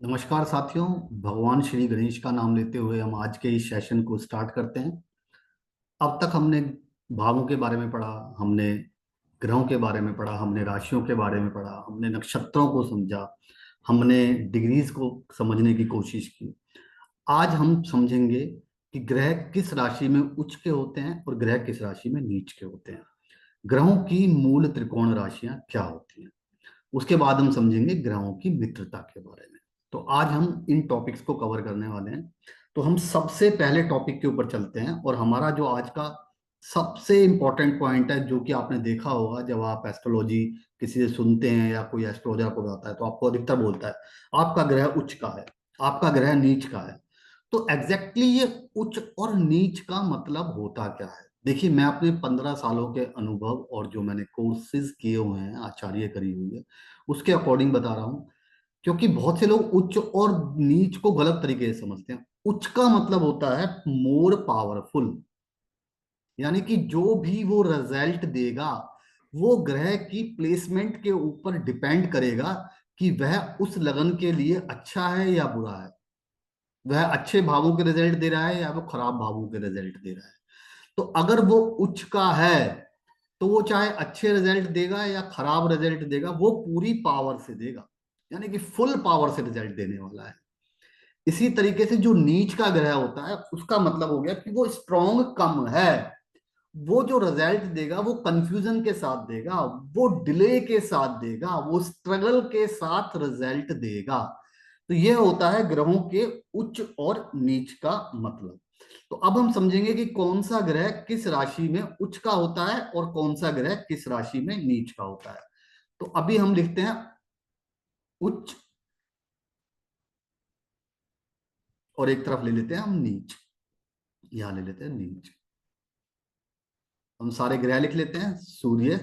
नमस्कार साथियों। भगवान श्री गणेश का नाम लेते हुए हम आज के इस सेशन को स्टार्ट करते हैं। अब तक हमने भावों के बारे में पढ़ा, हमने ग्रहों के बारे में पढ़ा, हमने राशियों के बारे में पढ़ा, हमने नक्षत्रों को समझा, हमने डिग्रीज को समझने की कोशिश की। आज हम समझेंगे कि ग्रह किस राशि में उच्च के होते हैं और ग्रह किस राशि में नीच के होते हैं। ग्रहों की मूल त्रिकोण राशियां क्या होती हैं, उसके बाद हम समझेंगे ग्रहों की मित्रता के बारे में। तो आज हम इन टॉपिक्स को कवर करने वाले हैं। तो हम सबसे पहले टॉपिक के ऊपर चलते हैं और हमारा जो आज का सबसे इंपॉर्टेंट पॉइंट है, जो कि आपने देखा होगा जब आप एस्ट्रोलॉजी किसी से सुनते हैं या कोई एस्ट्रोलॉजर आपको बताता है तो आपको अधिकतर बोलता है आपका ग्रह उच्च का है, आपका ग्रह नीच का है। तो एग्जैक्टली ये उच्च और नीच का मतलब होता क्या है? देखिए, मैं अपने 15 सालों के अनुभव और जो मैंने कोर्सेज किए हुए हैं, आचार्य करी हुई है, उसके अकॉर्डिंग बता रहा हूं। क्योंकि बहुत से लोग उच्च और नीच को गलत तरीके से समझते हैं। उच्च का मतलब होता है मोर पावरफुल, यानी कि जो भी वो रिजल्ट देगा वो ग्रह की प्लेसमेंट के ऊपर डिपेंड करेगा कि वह उस लगन के लिए अच्छा है या बुरा है, वह अच्छे भावों के रिजल्ट दे रहा है या वो खराब भावों के रिजल्ट दे रहा है। तो अगर वो उच्च का है तो वो चाहे अच्छे रिजल्ट देगा या खराब रिजल्ट देगा, वो पूरी पावर से देगा, यानी कि फुल पावर से रिजल्ट देने वाला है। इसी तरीके से जो नीच का ग्रह होता है उसका मतलब हो गया कि वो स्ट्रॉन्ग कम है, वो जो रिजल्ट देगा वो कंफ्यूजन के साथ देगा, वो डिले के साथ देगा, वो स्ट्रगल के साथ रिजल्ट देगा। तो यह होता है ग्रहों के उच्च और नीच का मतलब। तो अब हम समझेंगे कि कौन सा ग्रह किस राशि में उच्च का होता है और कौन सा ग्रह किस राशि में नीच का होता है। तो अभी हम लिखते हैं उच्च और एक तरफ ले लेते हैं हम नीच। यहां ले लेते हैं नीच। हम सारे ग्रह लिख लेते हैं। सूर्य,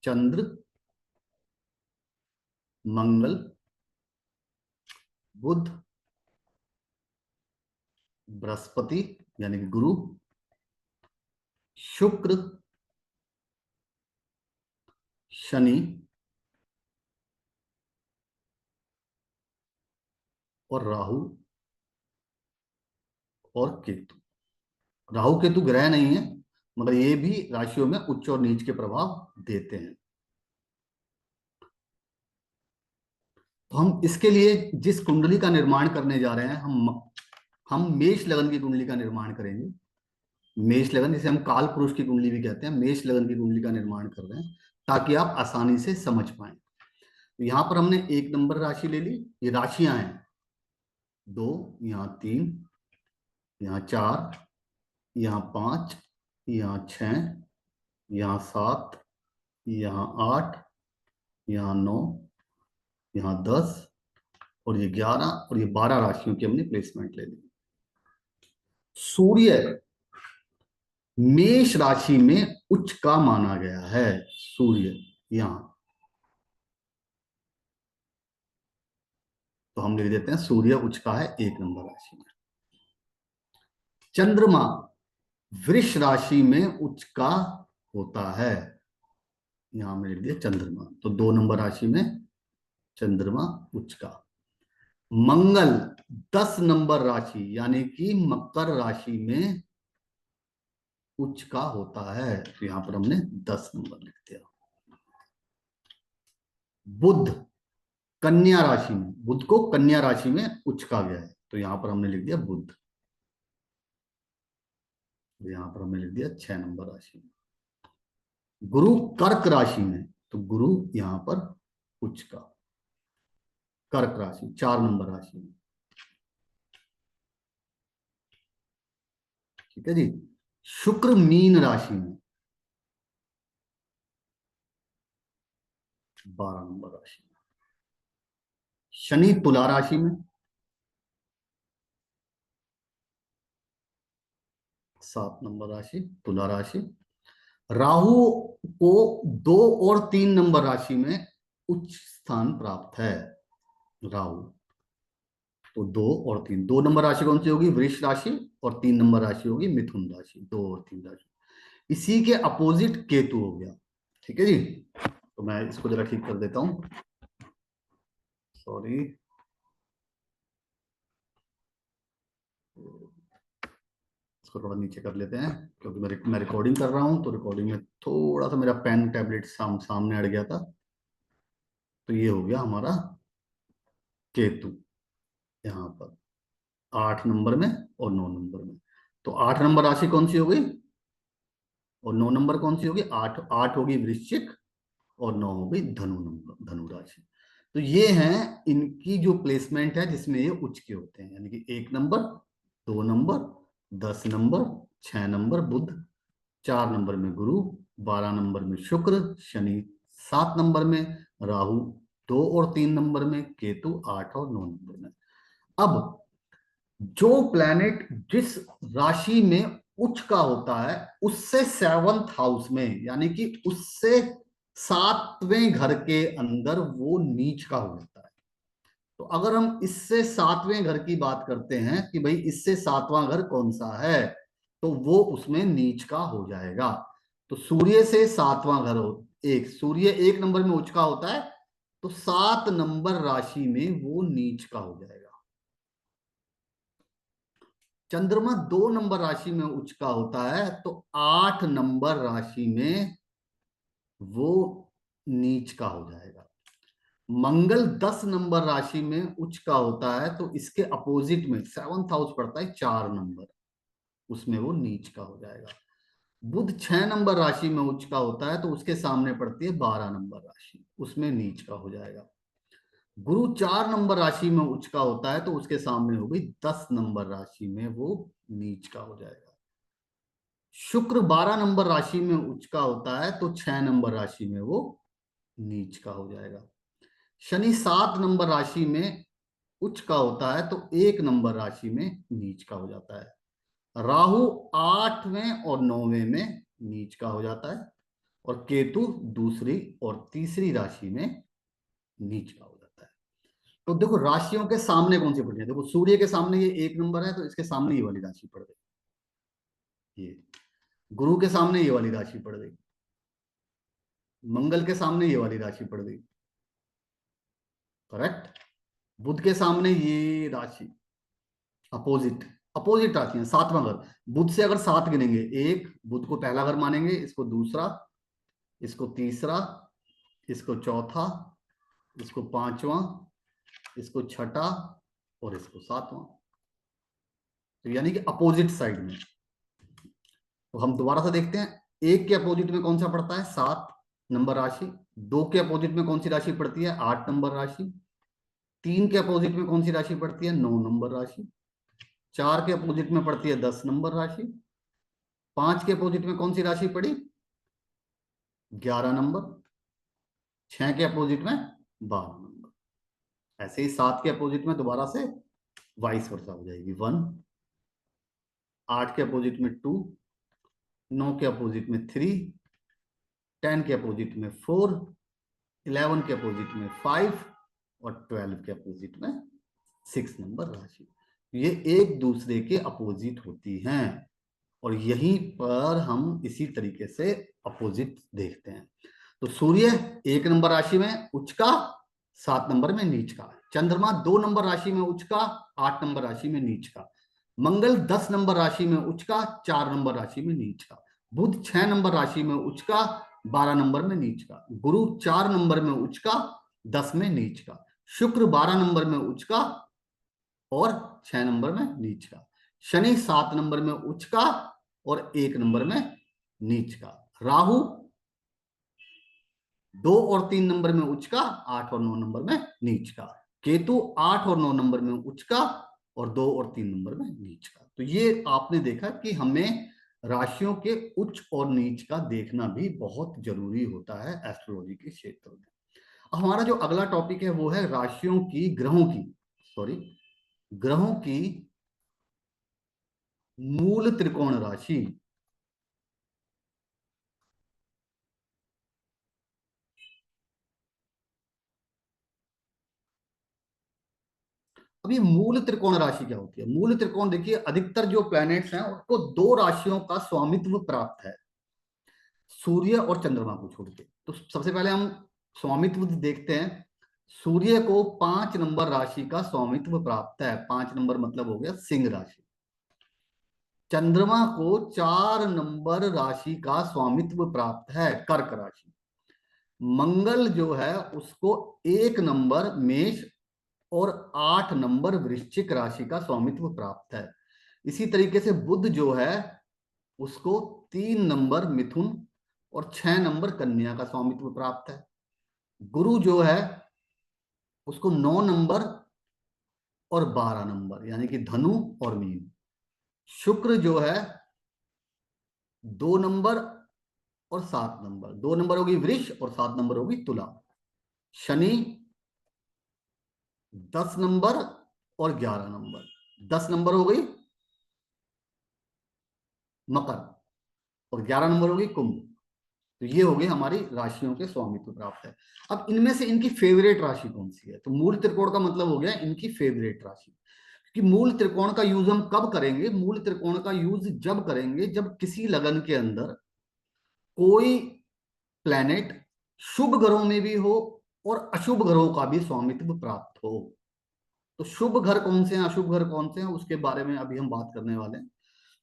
चंद्र, मंगल, बुध, बृहस्पति यानी कि गुरु, शुक्र, शनि और राहु और केतु। राहु केतु ग्रह नहीं है, मगर ये भी राशियों में उच्च और नीच के प्रभाव देते हैं। तो हम इसके लिए जिस कुंडली का निर्माण करने जा रहे हैं, हम मेष लगन की कुंडली का निर्माण करेंगे। मेष लगन, जिसे हम काल पुरुष की कुंडली भी कहते हैं, मेष लगन की कुंडली का निर्माण कर रहे हैं ताकि आप आसानी से समझ पाए। तो यहां पर हमने 1 नंबर राशि ले ली। ये राशियां हैं, 2, यहाँ 3, यहाँ 4, यहाँ 5, यहाँ 6, यहाँ 7, यहाँ 8, यहाँ 9, यहाँ 10 और ये 11 और ये 12 राशियों की हमने प्लेसमेंट ले ली। सूर्य मेष राशि में उच्च का माना गया है। सूर्य यहां, तो हम लिख देते हैं सूर्य उच्च का है 1 नंबर राशि में। चंद्रमा वृष राशि में उच्च का होता है। यहां हमने लिख दिया चंद्रमा, तो 2 नंबर राशि में चंद्रमा उच्च का। मंगल 10 नंबर राशि यानी कि मकर राशि में उच्च का होता है, तो यहां पर हमने 10 नंबर लिख दिया। बुध कन्या राशि में, बुध को कन्या राशि में उच्च का गया है, तो यहां पर हमने लिख दिया बुध। तो यहां पर हमने लिख दिया 6 नंबर राशि में। गुरु कर्क राशि में, तो गुरु यहां पर उच्च का, कर्क राशि 4 नंबर राशि में। ठीक है जी। शुक्र मीन राशि में, 12 नंबर राशि में। शनि तुला राशि में, 7 नंबर राशि तुला राशि। राहु को 2 और 3 नंबर राशि में उच्च स्थान प्राप्त है। राहु तो 2 और 3, 2 नंबर राशि कौन सी होगी? वृष राशि। और 3 नंबर राशि होगी मिथुन राशि। 2 और 3 राशि। इसी के अपोजिट केतु हो गया। ठीक है जी। तो मैं इसको जरा ठीक कर देता हूँ, सॉरी। इसको थोड़ा नीचे कर लेते हैं, क्योंकि मैं रिकॉर्डिंग कर रहा हूँ, तो रिकॉर्डिंग में थोड़ा सा मेरा पेन टैबलेट सामने अड़ गया था। तो ये हो गया हमारा केतु यहाँ पर 8 नंबर में और 9 नंबर में। तो 8 नंबर राशि कौन सी हो गई और 9 नंबर कौन सी होगी? आठ आठ होगी वृश्चिक और 9 होगी धनु नंबर, धनु राशि। तो ये हैं इनकी जो प्लेसमेंट है जिसमें ये उच्च के होते हैं, यानी कि 1 नंबर, 2 नंबर, 10 नंबर, 6 नंबर बुध, 4 नंबर में गुरु, 12 नंबर में शुक्र, शनि 7 नंबर में, राहु 2 और 3 नंबर में, केतु 8 और 9 नंबर में। अब जो प्लैनेट जिस राशि में उच्च का होता है उससे 7th हाउस में, यानी कि उससे 7वें घर के अंदर वो नीच का हो जाता है। तो अगर हम इससे 7वें घर की बात करते हैं कि भाई इससे 7वां घर कौन सा है, तो वो उसमें नीच का हो जाएगा। तो सूर्य से 7वां घर हो, सूर्य 1 नंबर में उच्च का होता है, तो 7 नंबर राशि में वो नीच का हो जाएगा। चंद्रमा 2 नंबर राशि में उच्च का होता है, तो 8 नंबर राशि में वो नीच का हो जाएगा। मंगल 10 नंबर राशि में उच्च का होता है, तो इसके अपोजिट में 7th हाउस पड़ता है 4 नंबर, उसमें वो नीच का हो जाएगा। बुध 6 नंबर राशि में उच्च का होता है, तो उसके सामने पड़ती है 12 नंबर राशि, उसमें नीच का हो जाएगा। गुरु 4 नंबर राशि में उच्च का होता है, तो उसके सामने होगी 10 नंबर राशि में वो नीच का हो जाएगा। शुक्र 12 नंबर राशि में उच्च का होता है, तो 6 नंबर राशि में वो नीच का हो जाएगा। शनि 7 नंबर राशि में उच्च का होता है, तो 1 नंबर राशि में नीच का हो जाता है। राहु 8वें और 9वें में नीच का हो जाता है, और केतु दूसरी और तीसरी राशि में नीच का हो जाता है। तो देखो राशियों के सामने कौन सी पड़ रही है, देखो सूर्य के सामने ये 1 नंबर है, तो इसके सामने ये वाली राशि पड़ गई। ये गुरु के सामने ये वाली राशि पड़ गई, मंगल के सामने ये वाली राशि पड़ गई, करेक्ट। बुध के सामने ये राशि, अपोजिट अपोजिट राशि है, 7वां घर। बुध से अगर 7 गिनेंगे, एक बुध को पहला घर मानेंगे, इसको दूसरा, इसको तीसरा, इसको चौथा, इसको पांचवा, इसको छठा और इसको 7वां। तो यानी कि अपोजिट साइड में। तो हम दोबारा से देखते हैं, एक के अपोजिट में कौन सा पड़ता है? 7 नंबर राशि। दो के अपोजिट में कौन सी राशि पड़ती है? 8 नंबर राशि। 3 के अपोजिट में कौन सी राशि पड़ती है? 9 नंबर राशि। 4 के अपोजिट में पड़ती है 10 नंबर राशि। 5 के अपोजिट में कौन सी राशि पड़ी? 11 नंबर। 6 के अपोजिट में 12 नंबर। ऐसे ही 7 के अपोजिट में दोबारा से वाइस वर्सा हो जाएगी, 1। 8 के अपोजिट में 2, 9 के अपोजिट में 3, 10 के अपोजिट में 4, 11 के अपोजिट में 5 और 12 के अपोजिट में 6 नंबर राशि। ये एक दूसरे के अपोजिट होती हैं, और यहीं पर हम इसी तरीके से अपोजिट देखते हैं। तो सूर्य 1 नंबर राशि में उच्च का, 7 नंबर में नीच का। चंद्रमा 2 नंबर राशि में उच्च का, 8 नंबर राशि में नीच का। मंगल 10 नंबर राशि में उच्च का, 4 नंबर राशि में नीच का। बुध 6 नंबर राशि में उच्च का, 12 नंबर में नीच का। गुरु 4 नंबर में उच्च का, 10 में नीच का। शुक्र 12 नंबर में उच्च का और 6 नंबर में नीच का। शनि 7 नंबर में उच्च का और 1 नंबर में नीच का। राहु 2 और 3 नंबर में उच्च का, 8 और 9 नंबर में नीच का। केतु 8 और 9 नंबर में उच्च का और 2 और 3 नंबर में नीच का। तो ये आपने देखा कि हमें राशियों के उच्च और नीच का देखना भी बहुत जरूरी होता है एस्ट्रोलॉजी के क्षेत्र में। हमारा जो अगला टॉपिक है वो है राशियों की, ग्रहों की मूल त्रिकोण राशि। अब ये मूल त्रिकोण राशि क्या होती है? मूल त्रिकोण देखिए, अधिकतर जो प्लैनेट्स हैं उनको 2 राशियों का स्वामित्व प्राप्त है, सूर्य और चंद्रमा को छोड़ के। तो सबसे पहले हम स्वामित्व देखते हैं। सूर्य को 5 नंबर राशि का स्वामित्व प्राप्त है। 5 नंबर मतलब हो गया सिंह राशि। चंद्रमा को 4 नंबर राशि का स्वामित्व प्राप्त है, कर्क राशि। मंगल जो है उसको 1 नंबर मेष और 8 नंबर वृश्चिक राशि का स्वामित्व प्राप्त है। इसी तरीके से बुध जो है उसको 3 नंबर मिथुन और 6 नंबर कन्या का स्वामित्व प्राप्त है। गुरु जो है उसको 9 नंबर और 12 नंबर यानी कि धनु और मीन। शुक्र जो है 2 नंबर और 7 नंबर, 2 नंबर होगी वृष और 7 नंबर होगी तुला। शनि 10 नंबर और 11 नंबर, 10 नंबर हो गई मकर और 11 नंबर होगी कुंभ। तो ये हो गई हमारी राशियों के स्वामित्व प्राप्त है। अब इनमें से इनकी फेवरेट राशि कौन सी है? तो मूल त्रिकोण का मतलब हो गया इनकी फेवरेट राशि। कि मूल त्रिकोण का यूज हम कब करेंगे? मूल त्रिकोण का यूज जब करेंगे जब किसी लगन के अंदर कोई प्लैनेट शुभ ग्रहों में भी हो और अशुभ ग्रहों का भी स्वामित्व प्राप्त हो। तो शुभ घर कौन से हैं, अशुभ घर कौन से हैं, उसके बारे में अभी हम बात करने वाले हैं।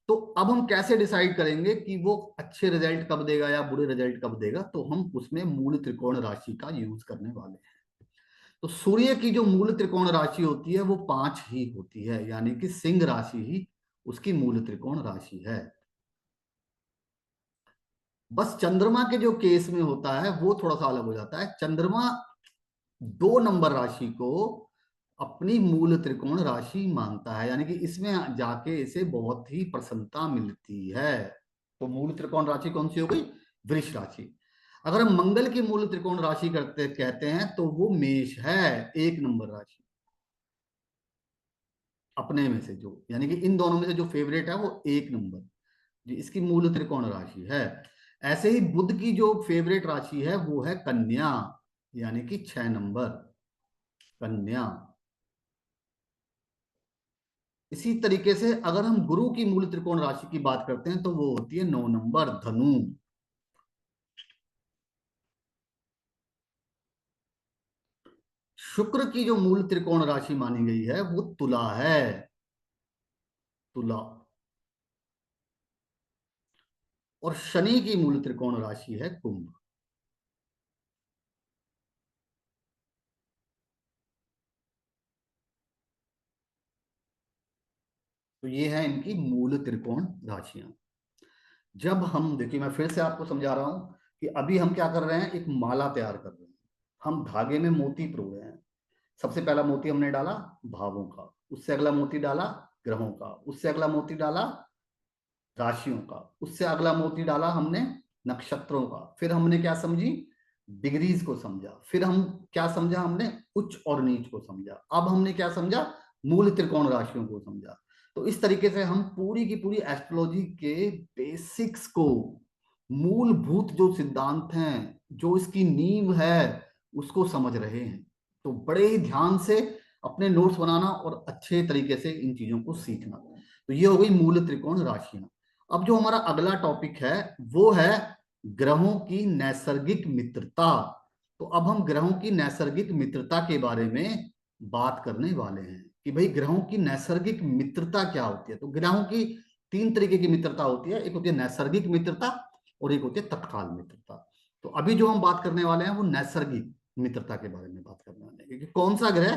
तो अब हम कैसे डिसाइड करेंगे कि वो अच्छे रिजल्ट कब देगा या बुरे रिजल्ट कब देगा? तो हम उसमें मूल त्रिकोण राशि का यूज करने वाले हैं। तो सूर्य की जो मूल त्रिकोण राशि होती है वो 5 ही होती है, यानी कि सिंह राशि ही उसकी मूल त्रिकोण राशि है। बस चंद्रमा के जो केस में होता है वो थोड़ा सा अलग हो जाता है। चंद्रमा 2 नंबर राशि को अपनी मूल त्रिकोण राशि मानता है, यानी कि इसमें जाके इसे बहुत ही प्रसन्नता मिलती है। तो मूल त्रिकोण राशि कौन सी हो गई? वृष राशि। अगर हम मंगल की मूल त्रिकोण राशि करते कहते हैं तो वो मेष है, 1 नंबर राशि अपने में से जो, यानी कि इन दोनों में से जो फेवरेट है वो 1 नंबर जी इसकी मूल त्रिकोण राशि है। ऐसे ही बुध की जो फेवरेट राशि है वो है कन्या, यानी कि 6 नंबर कन्या। इसी तरीके से अगर हम गुरु की मूल त्रिकोण राशि की बात करते हैं तो वो होती है 9 नंबर धनु। शुक्र की जो मूल त्रिकोण राशि मानी गई है वो तुला है, तुला। और शनि की मूल त्रिकोण राशि है कुंभ। तो ये है इनकी मूल त्रिकोण राशियां। जब हम देखिए, मैं फिर से आपको समझा रहा हूं कि अभी हम क्या कर रहे हैं, एक माला तैयार कर रहे हैं। हम धागे में मोती पिरो रहे हैं। सबसे पहला मोती हमने डाला भावों का, उससे अगला मोती डाला ग्रहों का, उससे अगला मोती डाला राशियों का, उससे अगला मोती डाला हमने नक्षत्रों का। फिर हमने क्या समझी? डिग्रीज को समझा। फिर हम क्या समझा? हमने उच्च और नीच को समझा। अब हमने क्या समझा? मूल त्रिकोण राशियों को समझा। तो इस तरीके से हम पूरी की पूरी एस्ट्रोलॉजी के बेसिक्स को, मूलभूत जो सिद्धांत हैं, जो इसकी नींव है, उसको समझ रहे हैं। तो बड़े ही ध्यान से अपने नोट्स बनाना और अच्छे तरीके से इन चीजों को सीखना। तो ये हो गई मूल त्रिकोण राशियां। अब जो हमारा अगला टॉपिक है वो है ग्रहों की नैसर्गिक मित्रता। तो अब हम ग्रहों की नैसर्गिक मित्रता के बारे में बात करने वाले हैं कि भाई ग्रहों की नैसर्गिक मित्रता क्या होती है। तो ग्रहों की 3 तरीके की मित्रता होती है, एक होती है नैसर्गिक मित्रता और एक होती है तत्काल मित्रता। तो अभी जो हम बात करने वाले हैं वो नैसर्गिक मित्रता के बारे में बात करने वाले हैं कि कौन सा ग्रह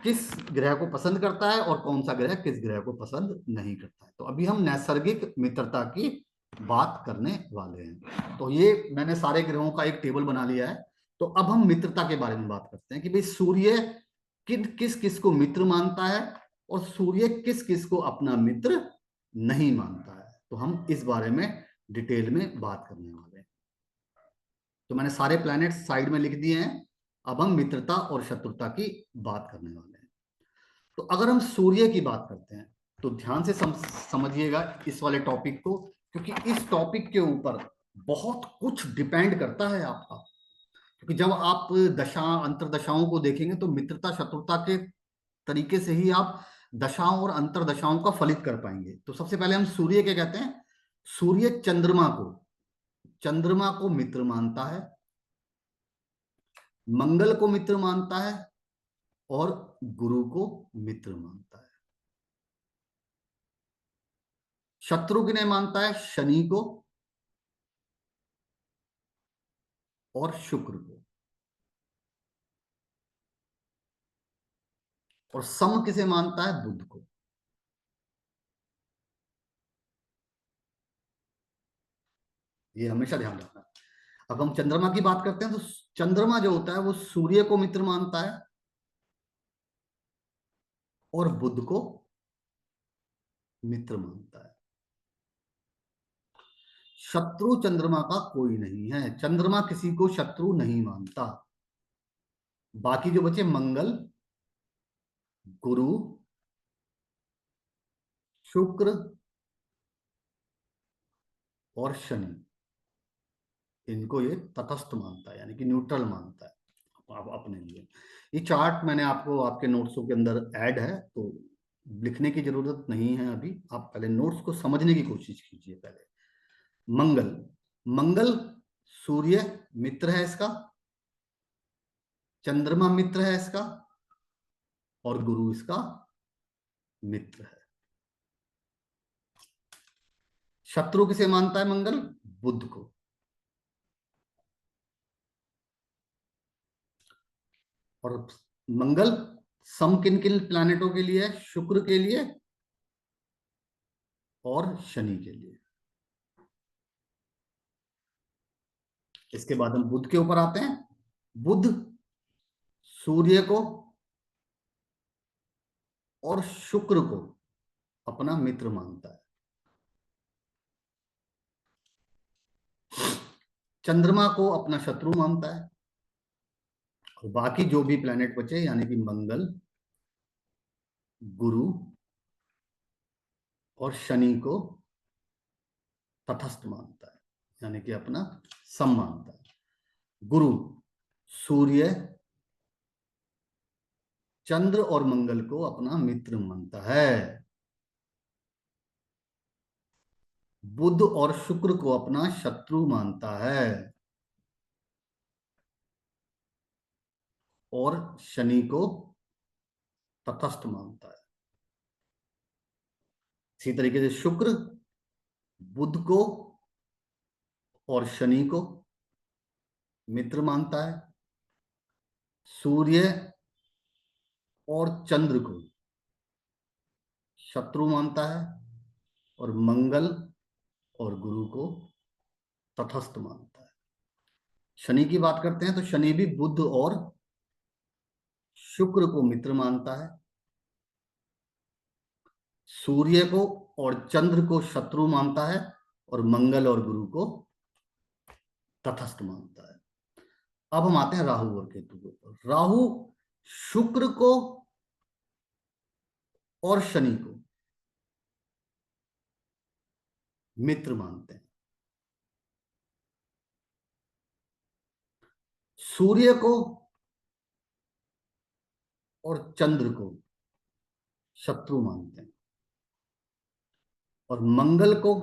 किस ग्रह को पसंद करता है और कौन सा ग्रह किस ग्रह को पसंद नहीं करता है। तो अभी हम नैसर्गिक मित्रता की बात करने वाले हैं। तो ये मैंने सारे ग्रहों का एक टेबल बना लिया है। तो अब हम मित्रता के बारे में बात करते हैं कि भाई सूर्य किस किस को मित्र मानता है और सूर्य किस किस को अपना मित्र नहीं मानता है। तो हम इस बारे में डिटेल में बात करने वाले हैं। तो मैंने सारे प्लैनेट साइड में लिख दिए हैं। अब हम मित्रता और शत्रुता की बात करने वाले हैं। तो अगर हम सूर्य की बात करते हैं तो ध्यान से समझिएगा इस वाले टॉपिक को, क्योंकि इस टॉपिक के ऊपर बहुत कुछ डिपेंड करता है आपका। क्योंकि जब आप दशा अंतरदशाओं को देखेंगे तो मित्रता शत्रुता के तरीके से ही आप दशाओं और अंतरदशाओं का फलित कर पाएंगे। तो सबसे पहले हम सूर्य के कहते हैं। सूर्य चंद्रमा को मित्र मानता है। मंगल को मित्र मानता है और गुरु को मित्र मानता है। शत्रु किन्हें मानता है? शनि को और शुक्र को। और सम किसे मानता है? बुध को। ये हमेशा ध्यान रखना। अब हम चंद्रमा की बात करते हैं तो चंद्रमा जो होता है वो सूर्य को मित्र मानता है और बुध को मित्र मानता है। शत्रु चंद्रमा का कोई नहीं है, चंद्रमा किसी को शत्रु नहीं मानता। बाकी जो बचे मंगल, गुरु, शुक्र और शनि, इनको ये तटस्थ मानता है, यानी कि न्यूट्रल मानता है अपने लिए। ये चार्ट मैंने आपको आपके नोट्सों के अंदर ऐड है, तो लिखने की जरूरत नहीं है अभी। आप पहले नोट्स को समझने की कोशिश कीजिए पहले। मंगल, मंगल सूर्य मित्र है इसका, चंद्रमा मित्र है इसका और गुरु इसका मित्र है। शत्रु किसे मानता है मंगल? बुध को। और मंगल सम किन किन प्लैनेटों के लिए है? शुक्र के लिए और शनि के लिए। इसके बाद हम बुध के ऊपर आते हैं। बुध सूर्य को और शुक्र को अपना मित्र मानता है। चंद्रमा को अपना शत्रु मानता है। और बाकी जो भी प्लैनेट बचे यानी कि मंगल, गुरु और शनि को तटस्थ मानता है, यानी कि अपना सम मानता है। गुरु सूर्य, चंद्र और मंगल को अपना मित्र मानता है। बुध और शुक्र को अपना शत्रु मानता है और शनि को तटस्थ मानता है। इसी तरीके से शुक्र बुध को और शनि को मित्र मानता है, सूर्य और चंद्र को शत्रु मानता है और मंगल और गुरु को तटस्थ मानता है। शनि की बात करते हैं तो शनि भी बुध और शुक्र को मित्र मानता है, सूर्य को और चंद्र को शत्रु मानता है और मंगल और गुरु को तटस्थ मानता है। अब हम आते हैं राहु और केतु के ऊपर। राहु शुक्र को और शनि को मित्र मानते हैं, सूर्य को और चंद्र को शत्रु मानते हैं और मंगल को,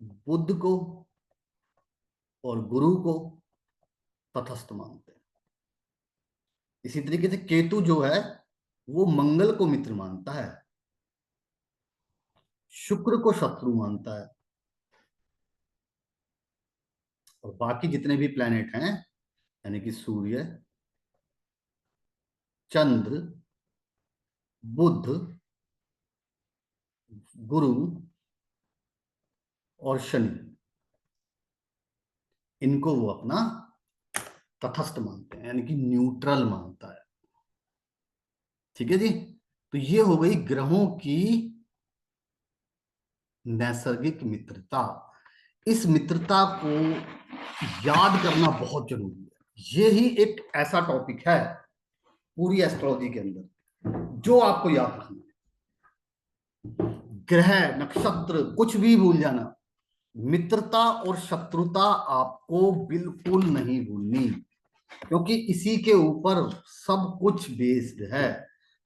बुध को और गुरु को तटस्थ मानते हैं। इसी तरीके से केतु जो है वो मंगल को मित्र मानता है, शुक्र को शत्रु मानता है और बाकी जितने भी प्लैनेट हैं यानी कि सूर्य, चंद्र, बुध, गुरु और शनि, इनको वो अपना तटस्थ मानते हैं, यानी कि न्यूट्रल मानता है। ठीक है जी। तो ये हो गई ग्रहों की नैसर्गिक मित्रता। इस मित्रता को याद करना बहुत जरूरी है। ये ही एक ऐसा टॉपिक है पूरी एस्ट्रोलॉजी के अंदर जो आपको याद रखना है। ग्रह, नक्षत्र कुछ भी भूल जाना, मित्रता और शत्रुता आपको बिल्कुल नहीं भूलनी, क्योंकि इसी के ऊपर सब कुछ बेस्ड है।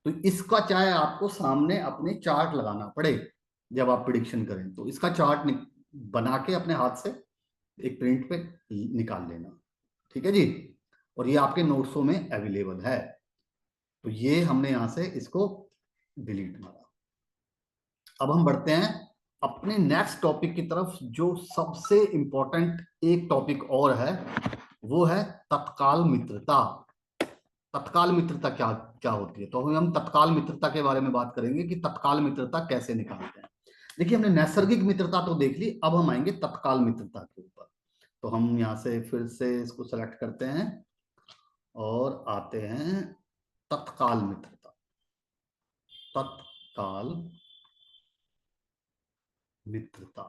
तो इसका चाहे आपको सामने अपने चार्ट लगाना पड़े जब आप प्रिडिक्शन करें, तो इसका चार्ट बना के अपने हाथ से एक प्रिंट पे निकाल लेना। ठीक है जी। और ये आपके नोट्सों में अवेलेबल है। तो ये हमने यहां से इसको डिलीट मारा। अब हम बढ़ते हैं अपने नेक्स्ट टॉपिक की तरफ, जो सबसे इंपॉर्टेंट एक टॉपिक और है, वो है तत्काल मित्रता। तत्काल मित्रता क्या क्या होती है, तो हम तत्काल मित्रता के बारे में बात करेंगे कि तत्काल मित्रता कैसे निकालते हैं। देखिए, हमने नैसर्गिक मित्रता तो देख ली, अब हम आएंगे तत्काल मित्रता के ऊपर। तो हम यहाँ से फिर से इसको सेलेक्ट करते हैं और आते हैं तत्काल मित्रता। तत्काल मित्रता।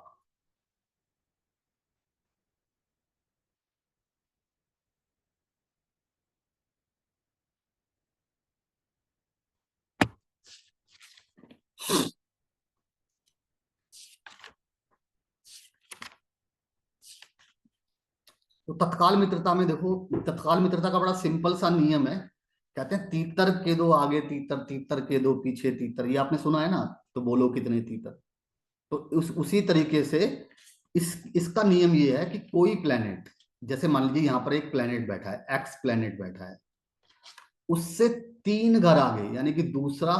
तो तत्काल मित्रता में देखो, तत्काल मित्रता का बड़ा सिंपल सा नियम है। कहते हैं तीतर के दो आगे तीतर, तीतर के दो पीछे तीतर। ये आपने सुना है ना, तो बोलो कितने तीतर। तो उसी तरीके से इसका नियम ये है कि कोई प्लेनेट, जैसे मान लीजिए यहाँ पर एक प्लेनेट बैठा है, एक्स प्लेनेट बैठा है, उससे 3 घर आगे यानी कि दूसरा,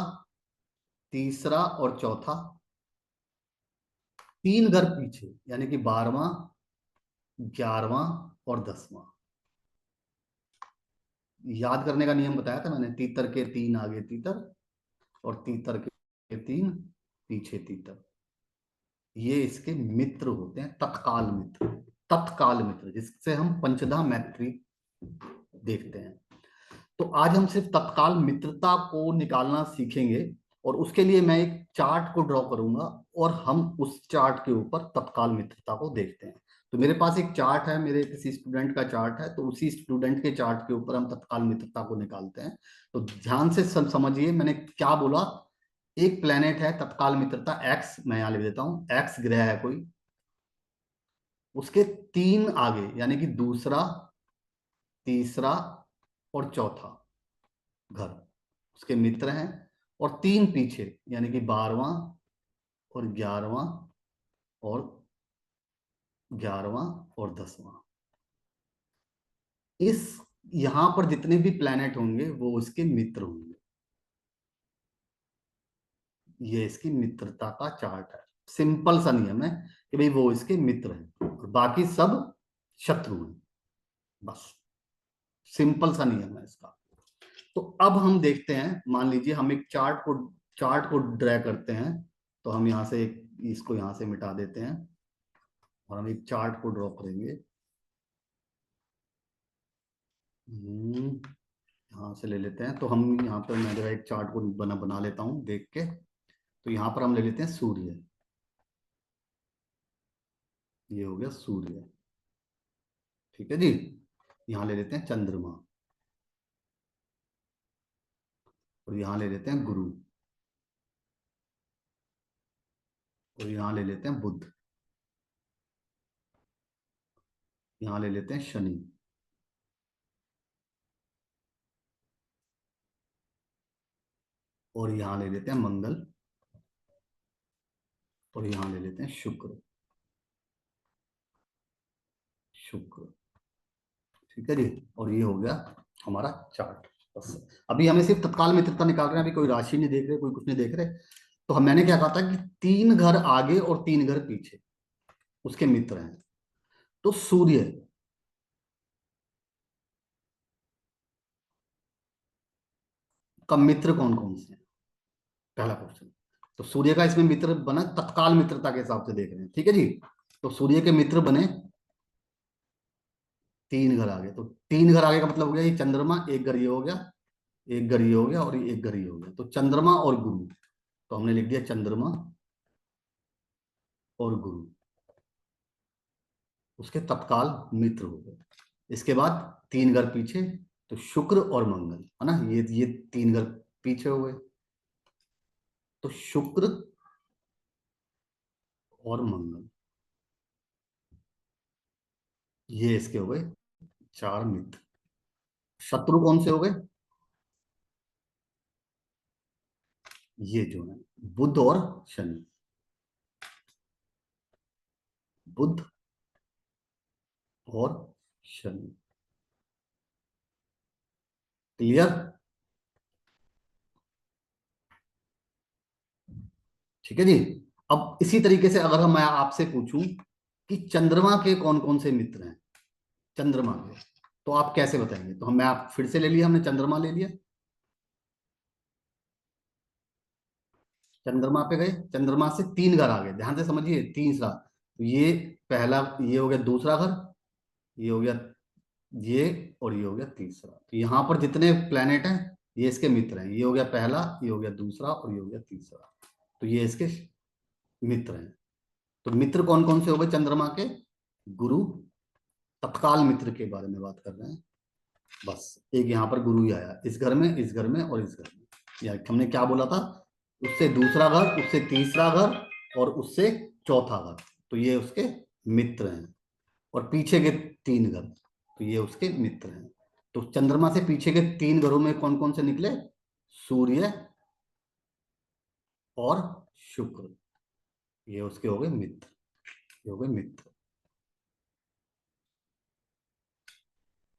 तीसरा और चौथा, 3 घर पीछे यानी कि 12वां, 11वां और 10वां। याद करने का नियम बताया था मैंने, तीतर के 3 आगे तीतर और तीतर के 3 पीछे तीतर। ये इसके मित्र होते हैं, तत्काल मित्र। तत्काल मित्र जिससे हम पंचधा मैत्री देखते हैं। तो आज हम सिर्फ तत्काल मित्रता को निकालना सीखेंगे, और उसके लिए मैं एक चार्ट को ड्रॉ करूंगा और हम उस चार्ट के ऊपर तत्काल मित्रता को देखते हैं। तो मेरे पास एक चार्ट है, मेरे किसी स्टूडेंट का चार्ट है, तो उसी स्टूडेंट के चार्ट के ऊपर हम तत्काल मित्रता को निकालते हैं। तो ध्यान से समझिए मैंने क्या बोला। एक प्लेनेट है, तत्काल मित्रता एक्स, मैं यहां लिख देता हूं, एक्स ग्रह है कोई, उसके 3 आगे यानी कि दूसरा, तीसरा और चौथा घर उसके मित्र हैं, और 3 पीछे यानी कि 12वां और 11वां और 10वां। इस यहां पर जितने भी प्लेनेट होंगे वो उसके मित्र होंगे। ये इसकी मित्रता का चार्ट है। सिंपल सा नियम है कि भाई वो इसके मित्र हैं और बाकी सब शत्रु हैं, बस। सिंपल सा नियम है इसका। तो अब हम देखते हैं, मान लीजिए हम एक चार्ट को ड्रा करते हैं। तो हम यहाँ से इसको यहाँ से मिटा देते हैं और हम एक चार्ट को ड्रॉ करेंगे। यहाँ से ले लेते हैं, तो हम यहाँ पर मैं जो है एक चार्ट को बना बना लेता हूँ देख के। तो यहाँ पर हम ले लेते हैं सूर्य। ये हो गया सूर्य, ठीक है जी। यहाँ ले लेते हैं चंद्रमा, और यहाँ ले लेते हैं गुरु, और यहाँ ले लेते हैं बुध, यहाँ ले लेते हैं शनि, और यहाँ ले लेते हैं मंगल, और यहाँ ले लेते हैं शुक्र। शुक्र, ठीक है जी। और ये हो गया हमारा चार्ट, बस। अभी हमें सिर्फ तत्काल मित्रता निकाल रहे हैं, अभी कोई राशि नहीं देख रहे, कोई कुछ नहीं देख रहे। तो मैंने क्या कहा था कि 3 घर आगे और 3 घर पीछे उसके मित्र हैं। तो सूर्य का मित्र कौन कौन से हैं, पहला क्वेश्चन। तो सूर्य का इसमें मित्र बना, तत्काल मित्रता के हिसाब से देख रहे हैं, ठीक है जी। तो सूर्य के मित्र बने 3 घर आगे। तो 3 घर आगे का मतलब हो गया ये चंद्रमा, एक घर ये हो गया, एक घर ये हो गया, और ये एक घर ये हो गया। तो चंद्रमा और गुरु, तो हमने लिख दिया चंद्रमा और गुरु उसके तत्काल मित्र हो गए। इसके बाद 3 घर पीछे, तो शुक्र और मंगल, है ना, ये 3 घर पीछे हो गए। तो शुक्र और मंगल, ये इसके हो गए 4 मित्र। शत्रु कौन से हो गए, ये जो है बुध और शनि। बुध और शनि, क्लियर? ठीक है जी। अब इसी तरीके से अगर मैं आपसे पूछूं कि चंद्रमा के कौन कौन से मित्र हैं, चंद्रमा के, तो आप कैसे बताएंगे? तो हम मैं आप फिर से ले लिया, हमने चंद्रमा ले लिया, चंद्रमा पे गए, चंद्रमा से तीन घर आ गए, ध्यान से समझिए, तीसरा, तो ये पहला, ये हो गया दूसरा घर, ये हो गया, ये, और ये हो गया तीसरा। तो यहाँ पर जितने प्लेनेट हैं ये इसके मित्र हैं, ये हो गया पहला, ये हो गया दूसरा, और ये हो गया तीसरा, तो ये इसके मित्र हैं। तो मित्र कौन कौन से हो गए चंद्रमा के? गुरु, तत्काल मित्र के बारे में बात कर रहे हैं। बस एक यहाँ पर गुरु ही आया, इस घर में, इस घर में, और इस घर में। या हमने क्या बोला था? उससे दूसरा घर, उससे तीसरा घर, और उससे चौथा घर, तो ये उसके मित्र हैं। और पीछे के तीन घर, तो ये उसके मित्र हैं। तो चंद्रमा से पीछे के तीन घरों में कौन कौन से निकले? सूर्य और शुक्र, ये उसके हो गए मित्र, ये हो गए मित्र।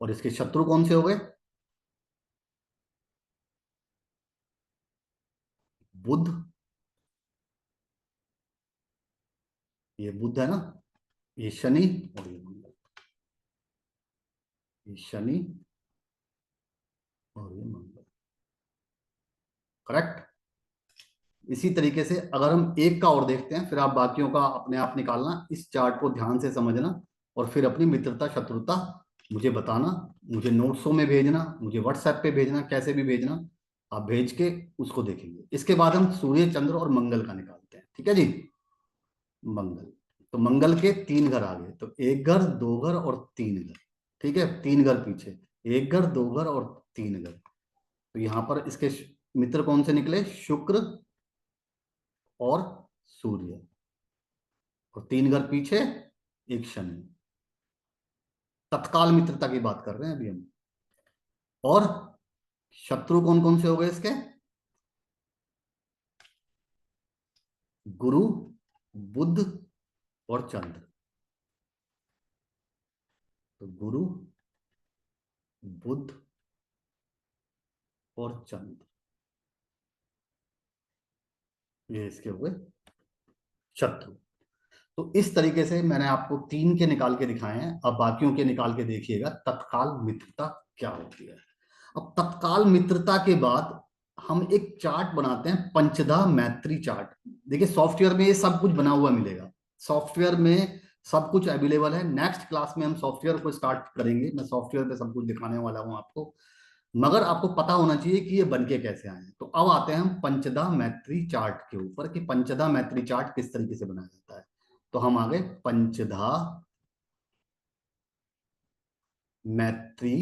और इसके शत्रु कौन से हो गए? बुध, ये बुध है ना, ये शनि, और ये मंगल, ये शनि और ये मंगल। करेक्ट। इसी तरीके से अगर हम एक का और देखते हैं, फिर आप बाकियों का अपने आप निकालना, इस चार्ट को ध्यान से समझना, और फिर अपनी मित्रता शत्रुता मुझे बताना, मुझे नोट्सों में भेजना, मुझे व्हाट्सएप पे भेजना, कैसे भी भेजना, आप भेज के उसको देखेंगे। इसके बाद हम सूर्य, चंद्र और मंगल का निकालते हैं, ठीक है जी। मंगल, तो मंगल के तीन घर आ गए, तो एक घर, दो घर और तीन घर, ठीक है, तीन घर पीछे, एक घर, दो घर और तीन घर। तो यहां पर इसके मित्र कौन से निकले? शुक्र और सूर्य, और तीन घर पीछे एक शनि। तत्काल मित्रता की बात कर रहे हैं अभी हम। और शत्रु कौन कौन से हो गए इसके? गुरु, बुध और चंद्र। तो गुरु, बुध और चंद्र, ये इसके हो गए शत्रु। तो इस तरीके से मैंने आपको तीन के निकाल के दिखाए हैं, अब बाकियों के निकाल के देखिएगा तत्काल मित्रता क्या होती है। अब तत्काल मित्रता के बाद हम एक चार्ट बनाते हैं, पंचधा मैत्री चार्ट। देखिए सॉफ्टवेयर में ये सब कुछ बना हुआ मिलेगा, सॉफ्टवेयर में सब कुछ अवेलेबल है। नेक्स्ट क्लास में हम सॉफ्टवेयर को स्टार्ट करेंगे, मैं सॉफ्टवेयर पे सब कुछ दिखाने वाला हूं आपको, मगर आपको पता होना चाहिए कि ये बनके कैसे आए हैं। तो अब आते हैं हम पंचधा मैत्री चार्ट के ऊपर, कि पंचधा मैत्री चार्ट किस तरीके से बनाया जाता है। तो हम आ गए पंचधा मैत्री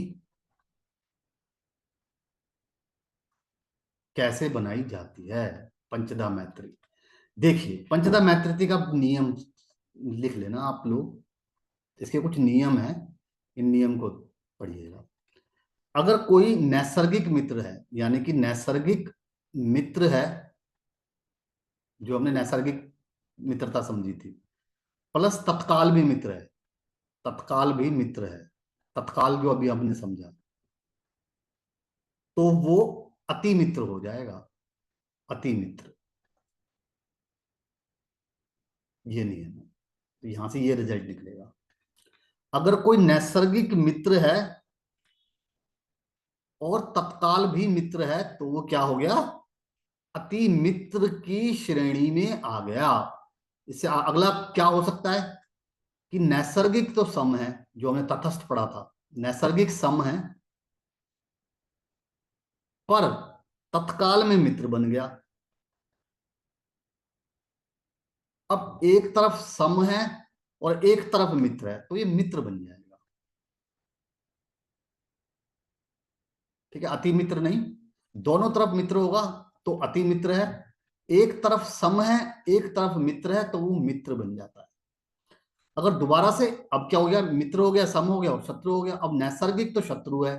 कैसे बनाई जाती है। पंचधा मैत्री, देखिए पंचधा मैत्री का नियम लिख लेना आप लोग, इसके कुछ नियम है, इन नियम को पढ़िएगा। अगर कोई नैसर्गिक मित्र है, यानी कि नैसर्गिक मित्र है, जो हमने नैसर्गिक मित्रता समझी थी, प्लस तत्काल भी मित्र है, तत्काल भी मित्र है, तत्काल जो अभी हमने समझा, तो वो अति मित्र हो जाएगा, अति मित्र, ये नियम है। तो यहां से ये रिजल्ट निकलेगा। अगर कोई नैसर्गिक मित्र है और तत्काल भी मित्र है, तो वो क्या हो गया? अति मित्र की श्रेणी में आ गया। इससे अगला क्या हो सकता है? कि नैसर्गिक तो सम है, जो हमने तटस्थ पढ़ा था, नैसर्गिक सम है, पर तत्काल में मित्र बन गया। अब एक तरफ सम है और एक तरफ मित्र है, तो ये मित्र बन जाएगा, ठीक है, अति मित्र नहीं। दोनों तरफ मित्र होगा तो अति मित्र है, एक तरफ सम है, एक तरफ मित्र है, तो वो मित्र बन जाता है। अगर दोबारा से, अब क्या हो गया? मित्र हो गया, सम हो गया और शत्रु हो गया। अब नैसर्गिक तो शत्रु है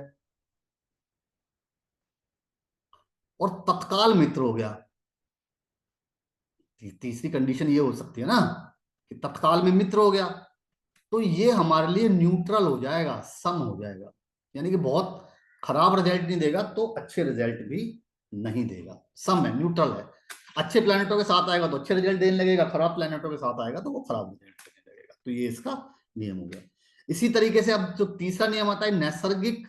और तत्काल मित्र हो गया। तीसरी कंडीशन ये हो सकती है ना, कि तत्काल में मित्र हो गया, तो ये हमारे लिए न्यूट्रल हो जाएगा, सम हो जाएगा, यानी कि बहुत खराब रिजल्ट नहीं देगा तो अच्छे रिजल्ट भी नहीं देगा, सम है, न्यूट्रल है। अच्छे प्लैनेटों के साथ आएगा तो अच्छे रिजल्ट देने लगेगा, खराब प्लैनेटों के साथ आएगा तो वो खराब रिजल्ट देने लगेगा। तो ये इसका नियम हो गया। इसी तरीके से अब जो तीसरा नियम आता है, नैसर्गिक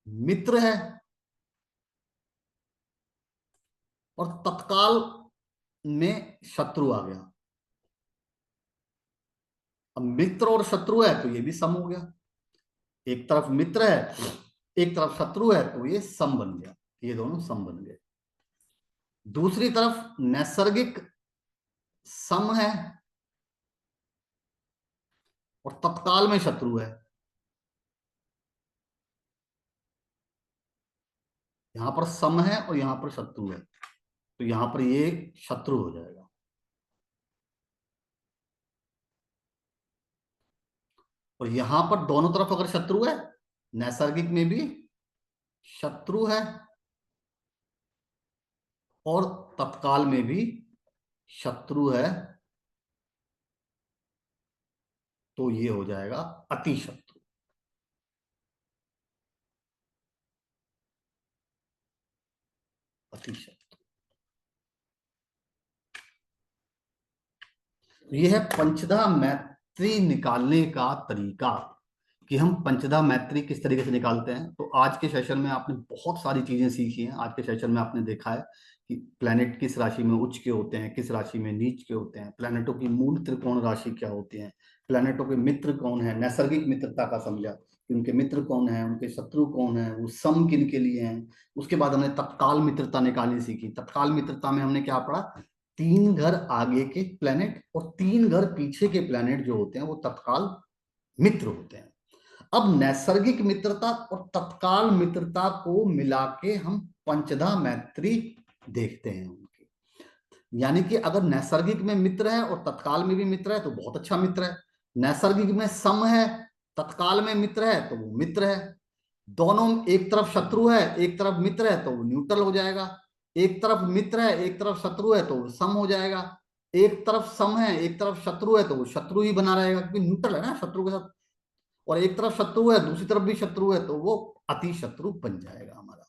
मित्र है और तत्काल में शत्रु आ गया। अब मित्र और शत्रु है तो ये भी सम हो गया। एक तरफ मित्र है, एक तरफ शत्रु है, तो ये सम बन गया, ये दोनों सम बन गए। दूसरी तरफ नैसर्गिक सम है और तत्काल में शत्रु है। यहां पर सम है और यहां पर शत्रु है, तो यहां पर ये शत्रु हो जाएगा। और यहां पर दोनों तरफ अगर शत्रु है, नैसर्गिक में भी शत्रु है और तत्काल में भी शत्रु है, तो ये हो जाएगा अति शत्रु। अति शत्रु, यह है पंचधा मैत्री निकालने का तरीका, कि हम पंचधा मैत्री किस तरीके से निकालते हैं। तो आज के सेशन में आपने बहुत सारी चीजें सीखी हैं। आज के सेशन में आपने देखा है कि प्लैनेट किस राशि में उच्च के होते हैं, किस राशि में नीच के होते हैं, प्लैनेटों की मूल त्रिकोण राशि क्या होती है, प्लैनेटों के मित्र कौन है, नैसर्गिक मित्रता का समझा कि उनके मित्र कौन है, उनके शत्रु कौन है, वो सम किन के लिए हैं। उसके बाद हमने तत्काल मित्रता निकालनी सीखी। तत्काल मित्रता में हमने क्या पढ़ा, 3 घर आगे के प्लैनेट और 3 घर पीछे के प्लैनेट जो होते हैं वो तत्काल मित्र होते हैं। अब नैसर्गिक मित्रता और तत्काल मित्रता को मिला के हम पंचधा मैत्री देखते हैं उनकी। यानी कि अगर नैसर्गिक में मित्र है और तत्काल में भी मित्र है तो बहुत अच्छा मित्र है। नैसर्गिक में सम है, तत्काल में मित्र है तो वो मित्र है। दोनों, एक तरफ शत्रु है एक तरफ मित्र है तो वो न्यूट्रल हो जाएगा। एक तरफ मित्र है एक तरफ शत्रु है तो वो सम हो जाएगा। एक तरफ सम है एक तरफ शत्रु है तो वो शत्रु ही बना रहेगा, क्योंकि न्यूट्रल है ना शत्रु के साथ। और एक तरफ शत्रु है दूसरी तरफ भी शत्रु है तो वो अति शत्रु बन जाएगा हमारा।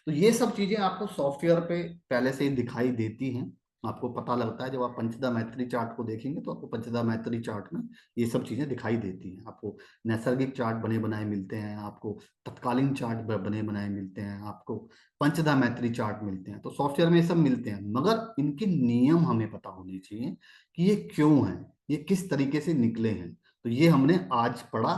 तो ये सब चीजें आपको सॉफ्टवेयर पे पहले से ही दिखाई देती हैं, आपको पता लगता है। जब आप पंचदा मैत्री चार्ट को देखेंगे तो आपको पंचदा मैत्री चार्ट में ये सब चीजें दिखाई देती हैं। आपको नैसर्गिक चार्ट बने बनाए मिलते हैं, आपको तत्कालीन चार्ट बने बनाए मिलते हैं, आपको पंचदा मैत्री चार्ट मिलते हैं। तो सॉफ्टवेयर में ये सब मिलते हैं, मगर इनके नियम हमें पता होने चाहिए कि ये क्यों है, ये किस तरीके से निकले हैं। तो ये हमने आज पढ़ा।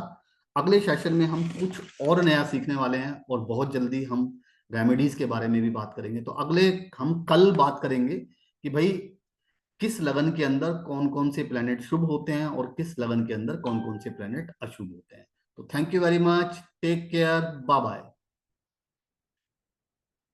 अगले सेशन में हम कुछ और नया सीखने वाले हैं और बहुत जल्दी हम रेमेडीज के बारे में भी बात करेंगे। तो अगले हम कल बात करेंगे कि भाई किस लगन के अंदर कौन कौन से प्लेनेट शुभ होते हैं और किस लगन के अंदर कौन कौन से प्लेनेट अशुभ होते हैं। तो thank you very much, take care, bye bye.